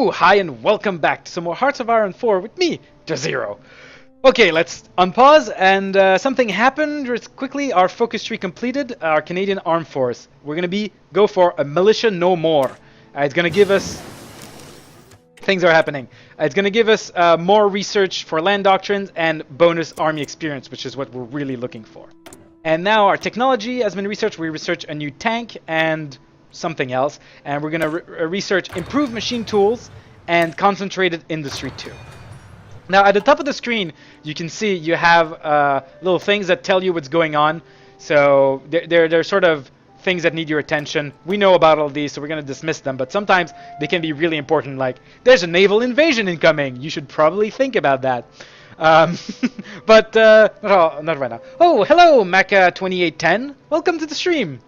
Hello, hi, and welcome back to some more Hearts of Iron 4 with me, Dozero. Okay, let's unpause, and something happened just quickly. Our focus tree completed, our Canadian Armed Force. We're gonna go for a militia no more. It's gonna give us... Things are happening. It's gonna give us more research for land doctrines and bonus army experience, which is what we're really looking for. And now our technology has been researched. We research a new tank and something else, and we're going to research improved machine tools and concentrated industry too. Now at the top of the screen you can see you have little things that tell you what's going on. So they're sort of things that need your attention. We know about all these, so we're going to dismiss them, but sometimes they can be really important, like there's a naval invasion incoming. You should probably think about that. But not right now. Oh, hello Mecha 2810, welcome to the stream.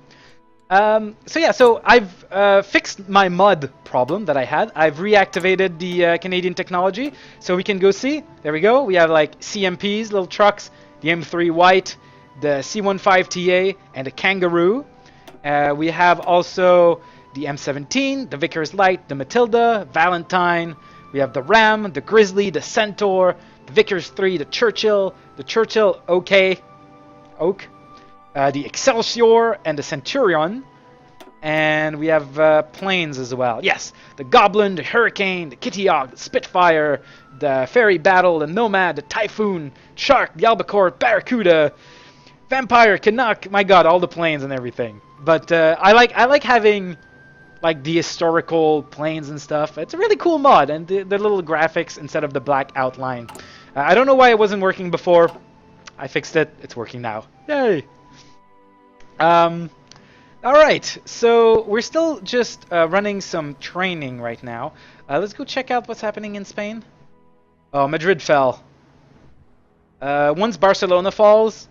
So I've fixed my mud problem that I had. I've reactivated the Canadian technology, so we can go see. There we go. We have like CMPs, little trucks, the M3 White, the C15 TA, and a Kangaroo. We have also the M17, the Vickers Light, the Matilda, Valentine. We have the Ram, the Grizzly, the Centaur, the Vickers 3, the Churchill Oak, the Excelsior, and the Centurion. And we have planes as well. Yes, the Goblin, the Hurricane, the Kitty Hawk, the Spitfire, the Ferry Battle, the Nomad, the Typhoon, Shark, the Albacore, Barracuda, Vampire, Canuck. My God, all the planes and everything. But I like having like the historical planes and stuff. It's a really cool mod, and the little graphics instead of the black outline. I don't know why it wasn't working before. I fixed it. It's working now. Yay! Alright, so we're still just running some training right now. Let's go check out what's happening in Spain. Oh, Madrid fell. Once Barcelona falls,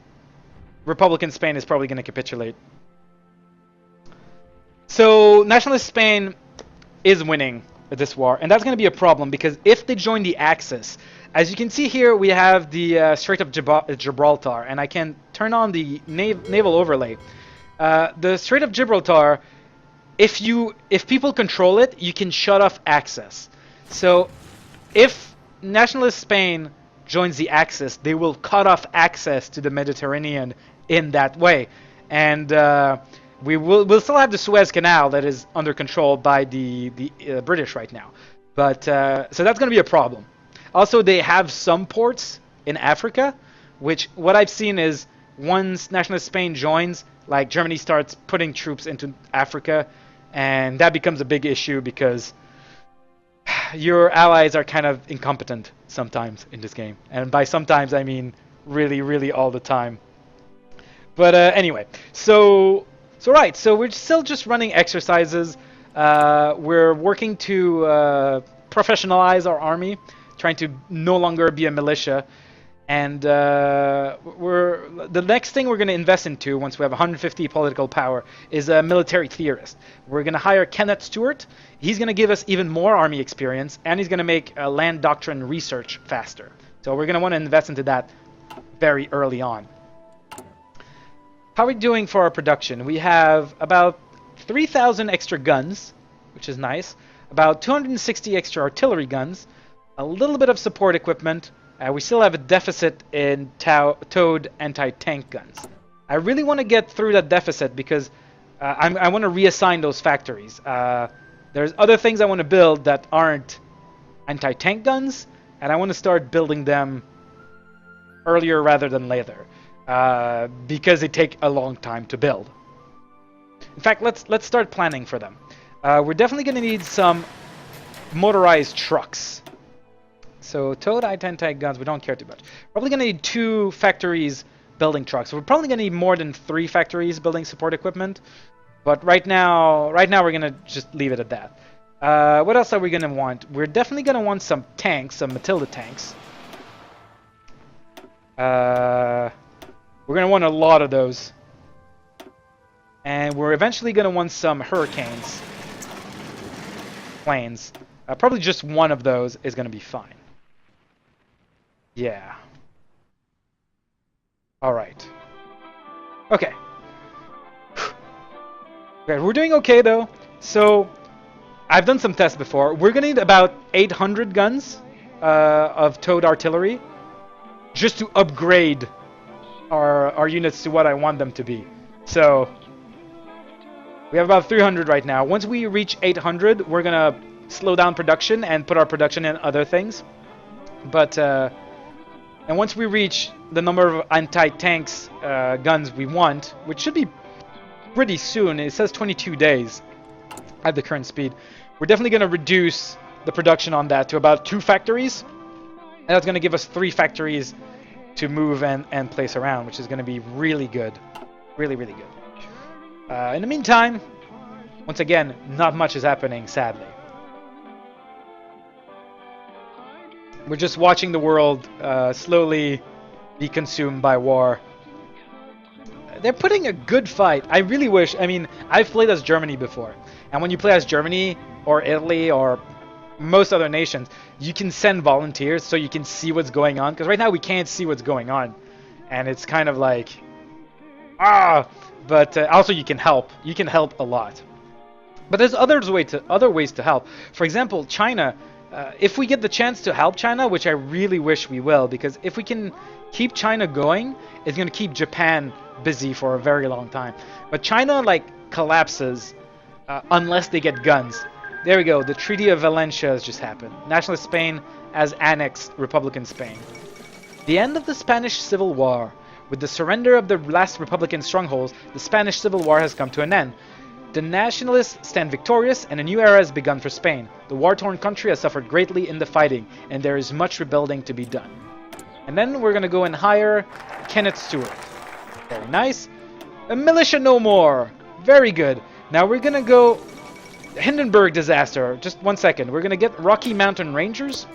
Republican Spain is probably going to capitulate. So, Nationalist Spain is winning this war, and that's going to be a problem, because if they join the Axis, as you can see here, we have the Strait of Gibraltar, and I can turn on the naval overlay. The Strait of Gibraltar, if people control it, you can shut off access. So if Nationalist Spain joins the Axis, they will cut off access to the Mediterranean in that way. And we'll still have the Suez Canal that is under control by the British right now. But so that's going to be a problem. Also, they have some ports in Africa, which what I've seen is once Nationalist Spain joins, like Germany starts putting troops into Africa, and that becomes a big issue because your allies are kind of incompetent sometimes in this game. And by sometimes, I mean really, really all the time. But anyway, so we're still just running exercises. We're working to professionalize our army, trying to no longer be a militia. And the next thing we're going to invest into once we have 150 political power is a military theorist. We're going to hire Kenneth Stewart. He's going to give us even more army experience, and he's going to make land doctrine research faster. So we're going to want to invest into that very early on. How are we doing for our production? We have about 3,000 extra guns, which is nice, about 260 extra artillery guns, a little bit of support equipment. We still have a deficit in towed anti-tank guns. I really want to get through that deficit because I want to reassign those factories. There's other things I want to build that aren't anti-tank guns, and I want to start building them earlier rather than later because they take a long time to build. In fact, let's start planning for them. We're definitely going to need some motorized trucks. So towed anti-tank guns, we don't care too much. Probably going to need 2 factories building trucks. We're probably going to need more than 3 factories building support equipment. But right now we're going to just leave it at that. What else are we going to want? We're definitely going to want some tanks, some Matilda tanks. We're going to want a lot of those. And we're eventually going to want some Hurricanes. Planes. Probably just one of those is going to be fine. Yeah. Alright. Okay. Okay, we're doing okay though. So I've done some tests before. We're gonna need about 800 guns of towed artillery just to upgrade our units to what I want them to be. So we have about 300 right now. Once we reach 800, we're gonna slow down production and put our production in other things. But and once we reach the number of anti-tanks guns we want, which should be pretty soon, it says 22 days at the current speed, we're definitely going to reduce the production on that to about 2 factories. And that's going to give us 3 factories to move and place around, which is going to be really good. Really, really good. In the meantime, once again, not much is happening, sadly. We're just watching the world slowly be consumed by war. They're putting a good fight. I really wish, I mean, I've played as Germany before. And when you play as Germany or Italy or most other nations, you can send volunteers so you can see what's going on. Because right now we can't see what's going on. And it's kind of like, but also you can help. You can help a lot. But there's other ways to help. For example, China. If we get the chance to help China, which I really wish we will, because if we can keep China going, it's going to keep Japan busy for a very long time. But China, like, collapses unless they get guns. There we go. The Treaty of Valencia has just happened. Nationalist Spain has annexed Republican Spain. The end of the Spanish Civil War. With the surrender of the last Republican strongholds, the Spanish Civil War has come to an end. The nationalists stand victorious, and a new era has begun for Spain. The war-torn country has suffered greatly in the fighting, and there is much rebuilding to be done. And then we're going to go and hire Kenneth Stewart. Very nice. A militia no more. Very good. Now we're going to go... Hindenburg disaster. Just 1 second. We're going to get Rocky Mountain Rangers.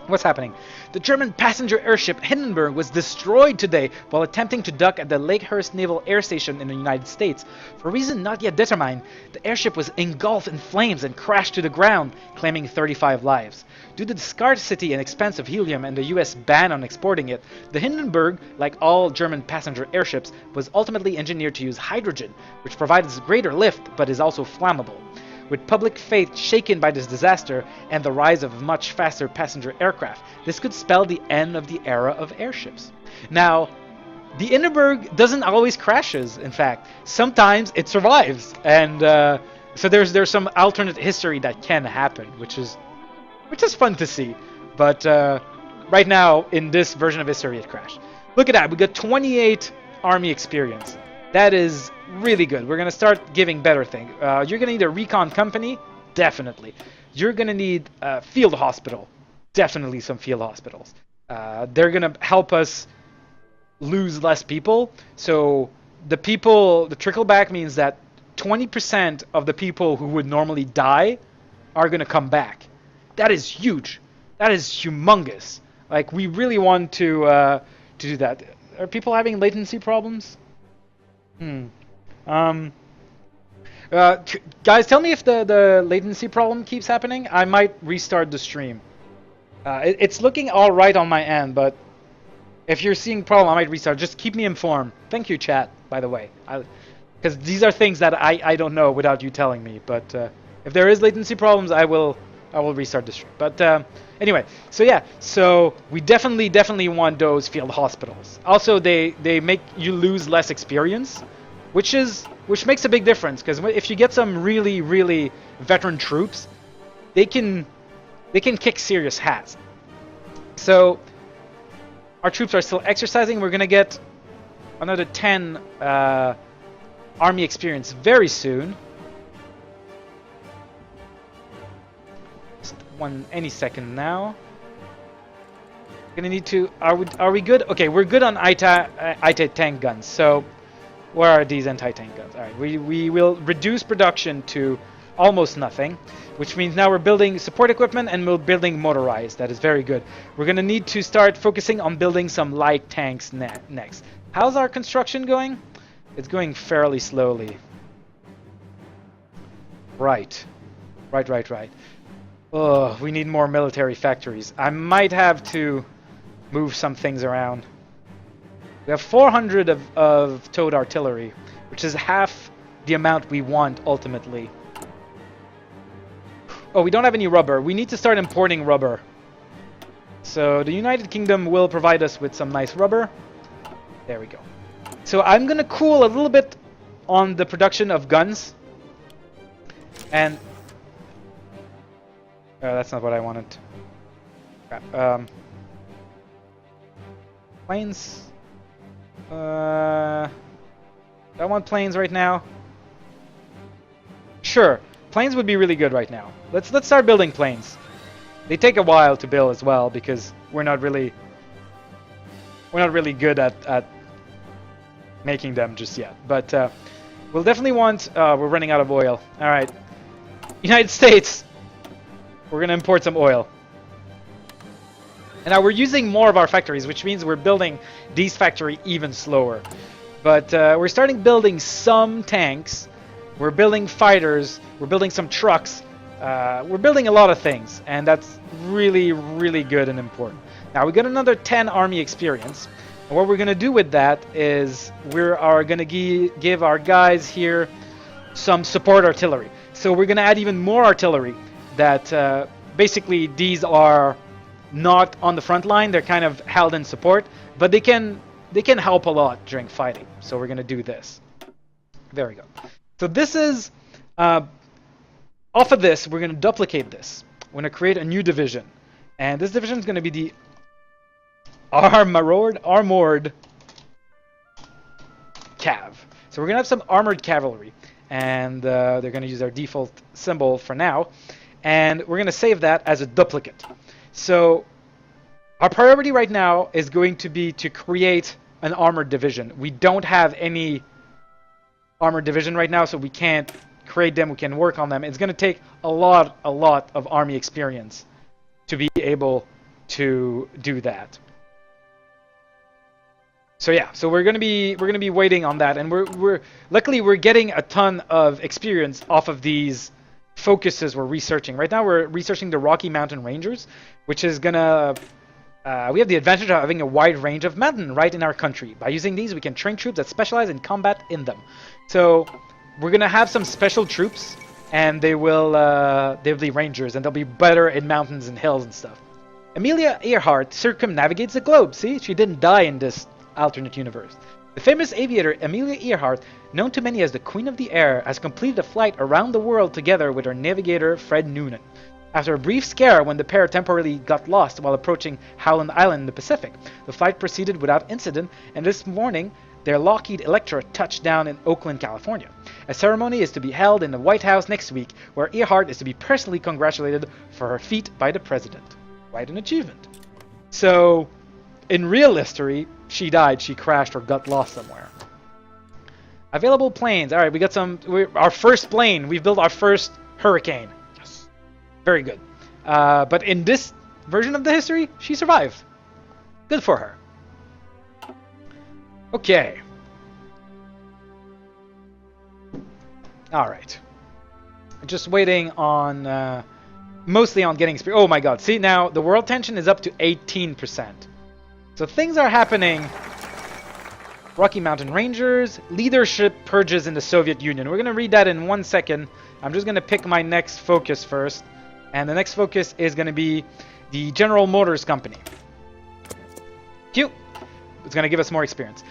What's happening? The German passenger airship Hindenburg was destroyed today while attempting to dock at the Lakehurst Naval Air Station in the United States. For a reason not yet determined, the airship was engulfed in flames and crashed to the ground, claiming 35 lives. Due to the scarcity and expense of helium and the US ban on exporting it, the Hindenburg, like all German passenger airships, was ultimately engineered to use hydrogen, which provides greater lift but is also flammable. With public faith shaken by this disaster and the rise of much faster passenger aircraft, this could spell the end of the era of airships. Now, the Hindenburg doesn't always crashes, in fact. Sometimes it survives, and so there's some alternate history that can happen, which is fun to see. But right now, in this version of history, it crashed. Look at that, we got 28 army experience. That is really good. We're going to start giving better things. You're going to need a recon company. Definitely. You're going to need a field hospital. Definitely some field hospitals. They're going to help us lose less people. So the trickle back means that 20% of the people who would normally die are going to come back. That is huge. That is humongous. Like, we really want to do that. Are people having latency problems? Guys, tell me if the latency problem keeps happening. I might restart the stream. It's looking all right on my end, but if you're seeing problem, I might restart. Just keep me informed. Thank you, chat, by the way. Because these are things that I don't know without you telling me. But if there is latency problems, I will restart the stream. But anyway, so yeah, so we definitely want those field hospitals. Also, they make you lose less experience, which makes a big difference, because if you get some really veteran troops, they can kick serious ass. So our troops are still exercising. We're gonna get another 10 army experience very soon. Any second now. Gonna need to. Are we good? Okay, we're good on anti-tank guns. So, where are these anti-tank guns? All right, we will reduce production to almost nothing, which means now we're building support equipment and we're building motorized. That is very good. We're gonna need to start focusing on building some light tanks next. How's our construction going? It's going fairly slowly. Right. Oh, we need more military factories. I might have to move some things around. We have 400 of towed artillery, which is half the amount we want ultimately. Oh, we don't have any rubber. We need to start importing rubber. So the United Kingdom will provide us with some nice rubber. There we go. So I'm going to cool a little bit on the production of guns. And... that's not what I wanted. Crap. Planes. I want planes right now. Sure, planes would be really good right now. Let's start building planes. They take a while to build as well because we're not really good at making them just yet. But we'll definitely want. We're running out of oil. All right, United States. We're gonna import some oil. And now we're using more of our factories, which means we're building these factories even slower. But we're starting building some tanks. We're building fighters. We're building some trucks. We're building a lot of things, and that's really, really good and important. Now we got another 10 army experience. And what we're going to do with that is we are going to give our guys here some support artillery. So we're going to add even more artillery that basically these are not on the front line. They're kind of held in support, but they can help a lot during fighting. So we're going to do this. There we go. So this is, off of this, we're going to duplicate this. We're going to create a new division. And this division is going to be the armored cav. So we're going to have some armored cavalry. And they're going to use our default symbol for now. And we're going to save that as a duplicate. So our priority right now is going to be to create an armored division. We don't have any armored division right now, so we can't create them. We can work on them. It's going to take a lot of army experience to be able to do that. So yeah, so we're going to be waiting on that, and we're luckily we're getting a ton of experience off of these focuses we're researching. Right now we're researching the Rocky Mountain Rangers, which is gonna we have the advantage of having a wide range of mountain right in our country. By using these, we can train troops that specialize in combat in them. So we're gonna have some special troops, and they'll be rangers, and they'll be better in mountains and hills and stuff. Amelia Earhart circumnavigates the globe. See, she didn't die in this alternate universe. The famous aviator Amelia Earhart, known to many as the Queen of the Air, has completed a flight around the world together with her navigator Fred Noonan. After a brief scare when the pair temporarily got lost while approaching Howland Island in the Pacific, the flight proceeded without incident, and this morning their Lockheed Electra touched down in Oakland, California. A ceremony is to be held in the White House next week, where Earhart is to be personally congratulated for her feat by the president. Quite an achievement. So, in real history, she died, she crashed, or got lost somewhere. Available planes. Alright, we got our first plane. We've built our first Hurricane. Yes. Very good. But in this version of the history, she survived. Good for her. Okay. Alright. Just waiting on... mostly on getting experience. Oh my god. See, now the world tension is up to 18%. So things are happening. Rocky Mountain Rangers, leadership purges in the Soviet Union. We're going to read that in 1 second. I'm just going to pick my next focus first. And the next focus is going to be the General Motors Company. Cute. It's going to give us more experience.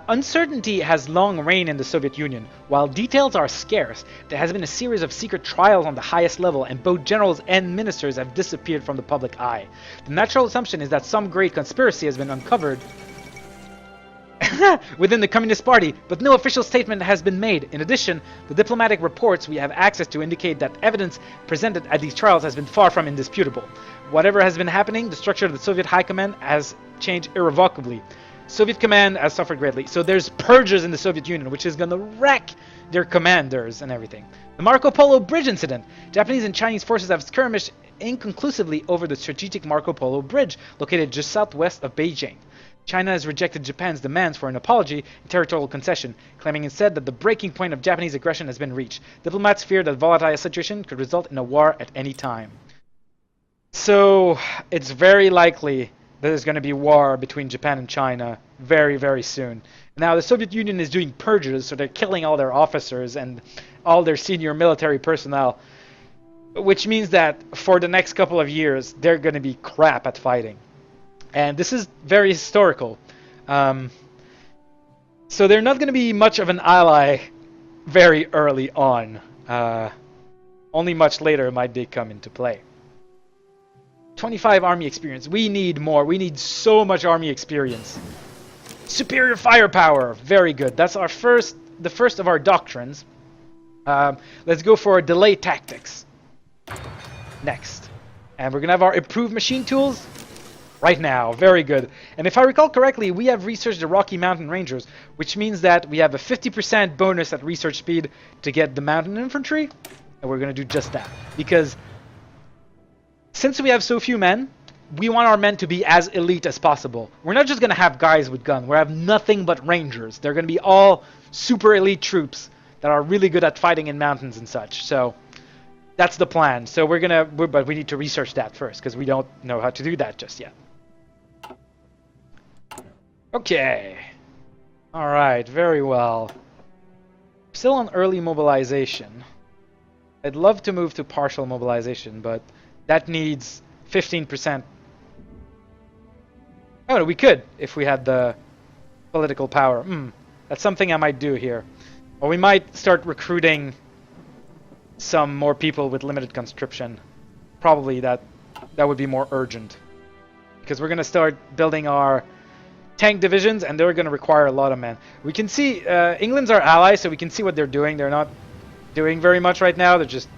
Uncertainty has long reigned in the Soviet Union. While details are scarce, there has been a series of secret trials on the highest level, and both generals and ministers have disappeared from the public eye. The natural assumption is that some great conspiracy has been uncovered within the Communist Party, but no official statement has been made. In addition, the diplomatic reports we have access to indicate that evidence presented at these trials has been far from indisputable. Whatever has been happening, the structure of the Soviet High Command has changed irrevocably. Soviet command has suffered greatly. So there's purges in the Soviet Union, which is going to wreck their commanders and everything. The Marco Polo Bridge incident. Japanese and Chinese forces have skirmished inconclusively over the strategic Marco Polo Bridge, located just southwest of Beijing. China has rejected Japan's demands for an apology and territorial concession, claiming instead that the breaking point of Japanese aggression has been reached. Diplomats fear that the volatile situation could result in a war at any time. So it's very likely there's going to be war between Japan and China very, very soon. Now, the Soviet Union is doing purges, so they're killing all their officers and all their senior military personnel. which means that for the next couple of years, they're going to be crap at fighting. And this is very historical. So they're not going to be much of an ally very early on. Only much later might they come into play. 25 army experience. We need more. We need so much army experience. Superior firepower. Very good. That's our the first of our doctrines. Let's go for delay tactics. Next. And we're going to have our improved machine tools right now. Very good. And if I recall correctly, we have researched the Rocky Mountain Rangers, which means that we have a 50% bonus at research speed to get the mountain infantry. And we're going to do just that. Because since we have so few men, we want our men to be as elite as possible. We're not just going to have guys with guns. We're going to have nothing but rangers. They're going to be all super elite troops that are really good at fighting in mountains and such. So that's the plan. So but we need to research that first because we don't know how to do that just yet. Okay. All right. Very well. Still on early mobilization. I'd love to move to partial mobilization, but that needs 15%. Oh, no, we could if we had the political power. That's something I might do here. Or we might start recruiting some more people with limited conscription. Probably that would be more urgent. Because we're going to start building our tank divisions, and they're going to require a lot of men. We can see England's our ally, so we can see what they're doing. They're not doing very much right now. They're just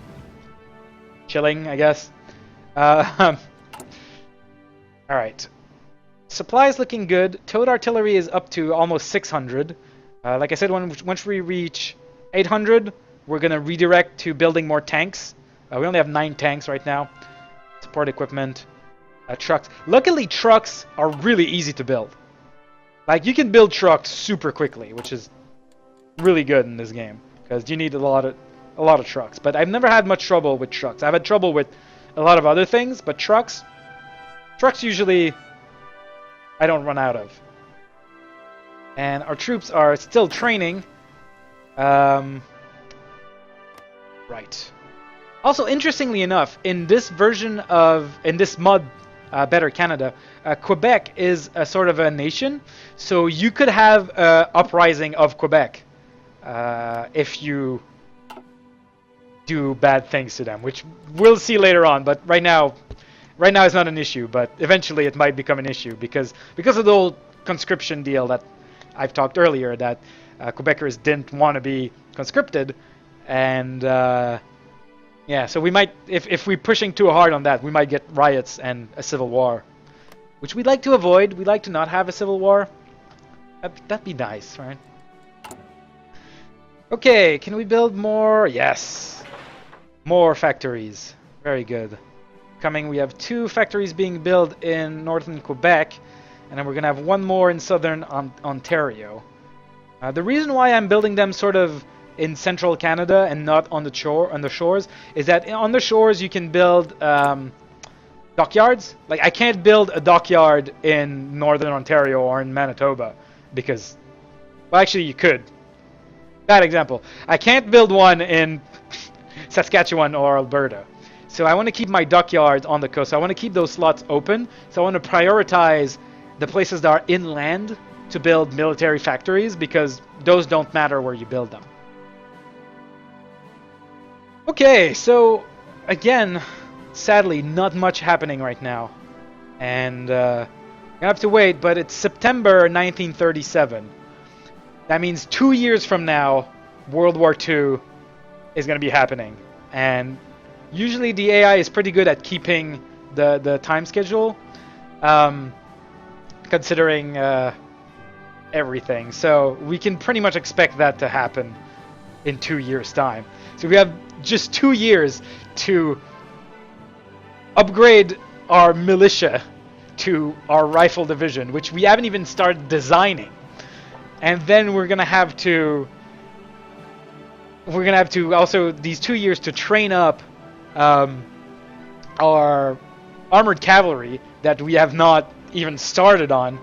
chilling, I guess. All right. Supplies looking good. Towed artillery is up to almost 600. Like I said, once we reach 800, we're going to redirect to building more tanks. We only have 9 tanks right now. Support equipment. Trucks. Luckily, trucks are really easy to build. Like, you can build trucks super quickly, which is really good in this game. Because you need a lot of trucks. But I've never had much trouble with trucks. I've had trouble with a lot of other things, but trucks usually I don't run out of. And our troops are still training. Right. Also, interestingly enough, in this mod, Better Canada, Quebec is a sort of a nation, so you could have an uprising of Quebec if you do bad things to them, which we'll see later on. But right now it's not an issue, but eventually it might become an issue because of the old conscription deal that I've talked earlier, that Quebecers didn't want to be conscripted, and yeah, so we might, if we're pushing too hard on that, we might get riots and a civil war, which we'd like to avoid. We'd like to not have a civil war. That'd be nice, right? Okay, can we build more? Yes. More factories. Very good. We have 2 factories being built in northern Quebec, and then we're going to have 1 more in southern Ontario. The reason why I'm building them sort of in central Canada and not on the shores is that on the shores you can build dockyards. Like, I can't build a dockyard in northern Ontario or in Manitoba because, well, actually you could. Bad example. I can't build one in Saskatchewan or Alberta. So I want to keep my dockyards on the coast. So I want to keep those slots open. So I want to prioritize the places that are inland to build military factories because those don't matter where you build them. Okay, so again, sadly, not much happening right now. And I have to wait, but it's September 1937. That means 2 years from now, World War II is going to be happening. And usually the AI is pretty good at keeping the time schedule, considering everything. So we can pretty much expect that to happen in 2 years' time. So we have just 2 years to upgrade our militia to our rifle division, which we haven't even started designing. And then we're gonna have to also these 2 years to train up our armored cavalry that we have not even started on.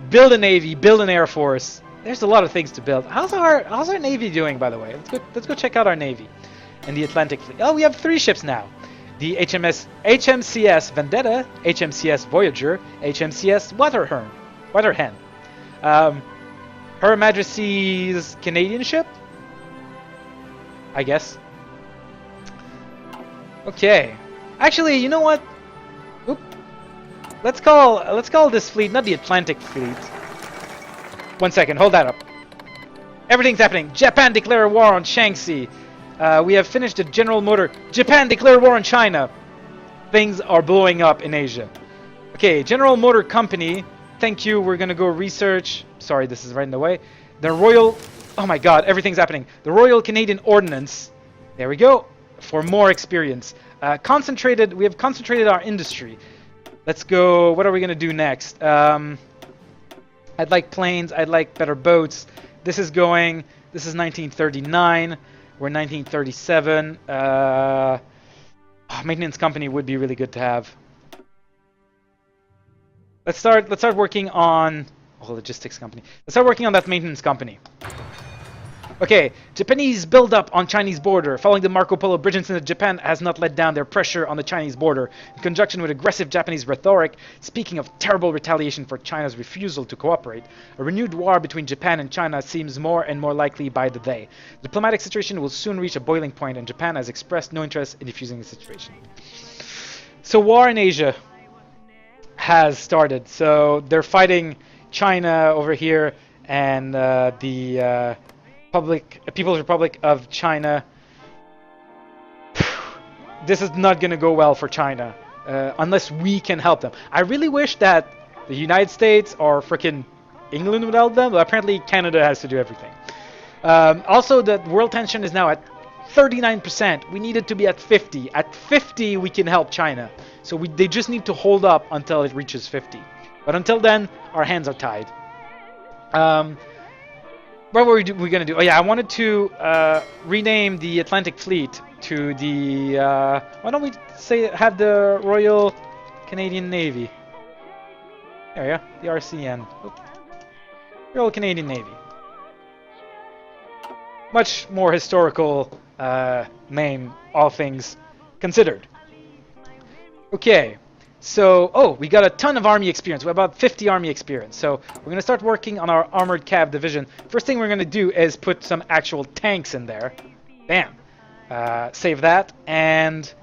Build a navy, build an air force. There's a lot of things to build. How's our navy doing, by the way? Let's go check out our navy. in the Atlantic Fleet. Oh, we have 3 ships now. The HMCS Vendetta, HMCS Voyager, HMCS Waterhen. Her Majesty's Canadian ship, I guess. Okay. Actually, you know what? Oop. Let's call this fleet not the Atlantic Fleet. 1 second, hold that up. Everything's happening. Japan declare war on Shaanxi. We have finished the General Motor. Japan declare war on China. Things are blowing up in Asia. Okay, General Motor Company. Thank you. We're gonna go research. Sorry, this is right in the way. The Royal. Oh my God, everything's happening. The Royal Canadian Ordnance. There we go. For more experience. We have concentrated our industry. Let's go. What are we gonna do next? I'd like planes. I'd like better boats. This is 1939. We're 1937. Maintenance company would be really good to have. Let's start working on logistics company. Let's start working on that maintenance company. Okay, Japanese build-up on Chinese border. Following the Marco Polo bridge incident, Japan has not let down their pressure on the Chinese border. In conjunction with aggressive Japanese rhetoric, speaking of terrible retaliation for China's refusal to cooperate, a renewed war between Japan and China seems more and more likely by the day. The diplomatic situation will soon reach a boiling point, and Japan has expressed no interest in defusing the situation. So war in Asia has started. So they're fighting China over here and the People's Republic of China. This is not going to go well for China unless we can help them. I really wish that the United States or frickin' England would help them, but apparently Canada has to do everything. Also, the world tension is now at 39%. We need it to be at 50. At 50, we can help China. So they just need to hold up until it reaches 50. But until then, our hands are tied. What were we going to do? Oh yeah, I wanted to rename the Atlantic Fleet to the... why don't we have the Royal Canadian Navy? There we go, the RCN. Oops. Royal Canadian Navy. Much more historical name, all things considered. Okay. So, we got a ton of army experience. We have about 50 army experience. So, we're going to start working on our armored cav division. First thing we're going to do is put some actual tanks in there. Bam. Save that. And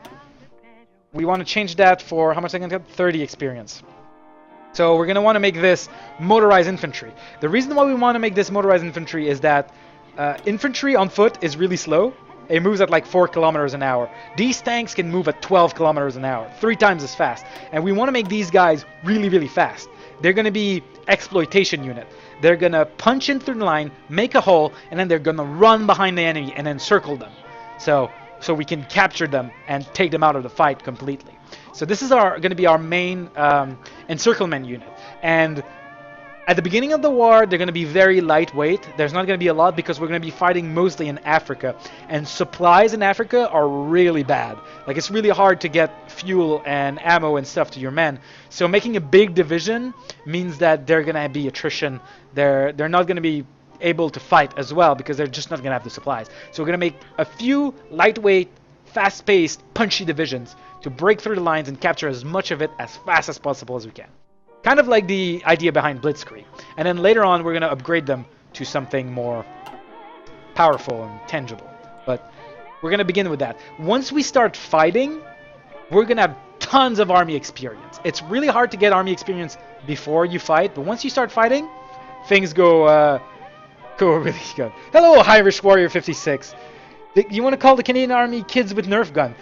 we want to change that for, how much I can get? 30 experience. So, we're going to want to make this motorized infantry. The reason why we want to make this motorized infantry is that infantry on foot is really slow. It moves at like 4 kilometers an hour. These tanks can move at 12 kilometers an hour, 3 times as fast. And we want to make these guys really, really fast. They're going to be exploitation unit. They're going to punch in through the line, make a hole, and then they're going to run behind the enemy and encircle them. So we can capture them and take them out of the fight completely. So this is going to be our main encirclement unit. And at the beginning of the war, they're going to be very lightweight. There's not going to be a lot because we're going to be fighting mostly in Africa. And supplies in Africa are really bad. Like, it's really hard to get fuel and ammo and stuff to your men. So making a big division means that they're going to be attrition. They're not going to be able to fight as well because they're just not going to have the supplies. So we're going to make a few lightweight, fast-paced, punchy divisions to break through the lines and capture as much of it as fast as possible as we can. Kind of like the idea behind Blitzkrieg. And then later on, we're going to upgrade them to something more powerful and tangible. But we're going to begin with that. Once we start fighting, we're going to have tons of army experience. It's really hard to get army experience before you fight, but once you start fighting, things go really good. Hello, Irish Warrior 56. You want to call the Canadian Army kids with Nerf gun?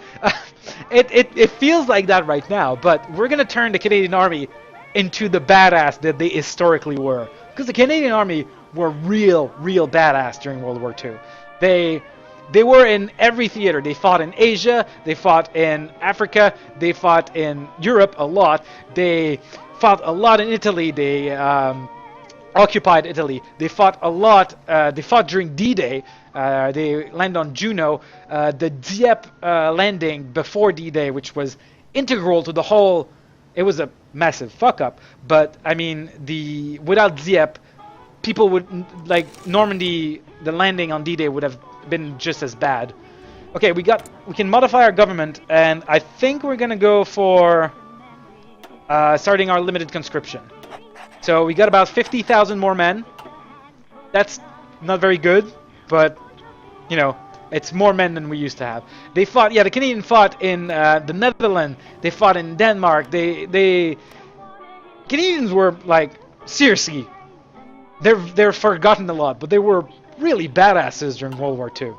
It feels like that right now, but we're going to turn the Canadian Army into the badass that they historically were. Because the Canadian Army were real badass during World War II. They were in every theater. They fought in Asia, they fought in Africa, they fought in Europe a lot. They fought a lot in Italy. They occupied Italy. They fought a lot. They fought during D-Day. They landed on Juno. The Dieppe landing before D-Day, which was integral to the whole... It was a massive fuck up, but I mean, without Dieppe, people would, like, Normandy, the landing on D-Day would have been just as bad. Okay, we can modify our government, and I think we're gonna go for starting our limited conscription. So we got about 50,000 more men. That's not very good, but you know, it's more men than we used to have. They fought, yeah, the Canadian fought in the Netherlands. They fought in Denmark. Canadians were like, seriously, they're forgotten a lot, but they were really badasses during World War II.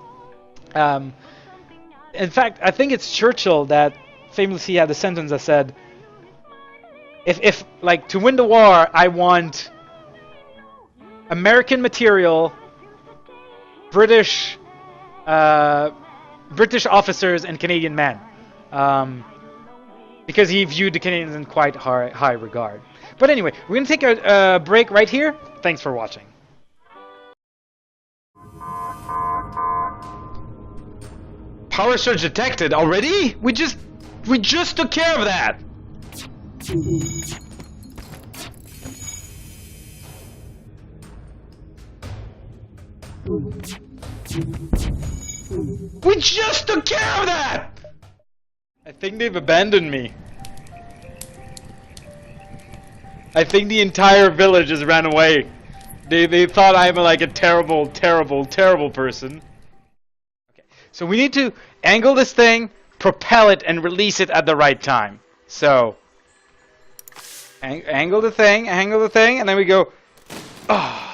In fact, I think it's Churchill that famously had the sentence that said, if like to win the war, I want American material, British officers, and Canadian men, because he viewed the Canadians in quite high regard. But anyway, we're gonna take a break right here. Thanks for watching. Power surge detected already? We just took care of that. We just took care of that! I think they've abandoned me. I think the entire village has ran away. They thought I'm like a terrible, terrible, terrible person. Okay, so we need to angle this thing, propel it, and release it at the right time. So, angle the thing, and then we go... Oh.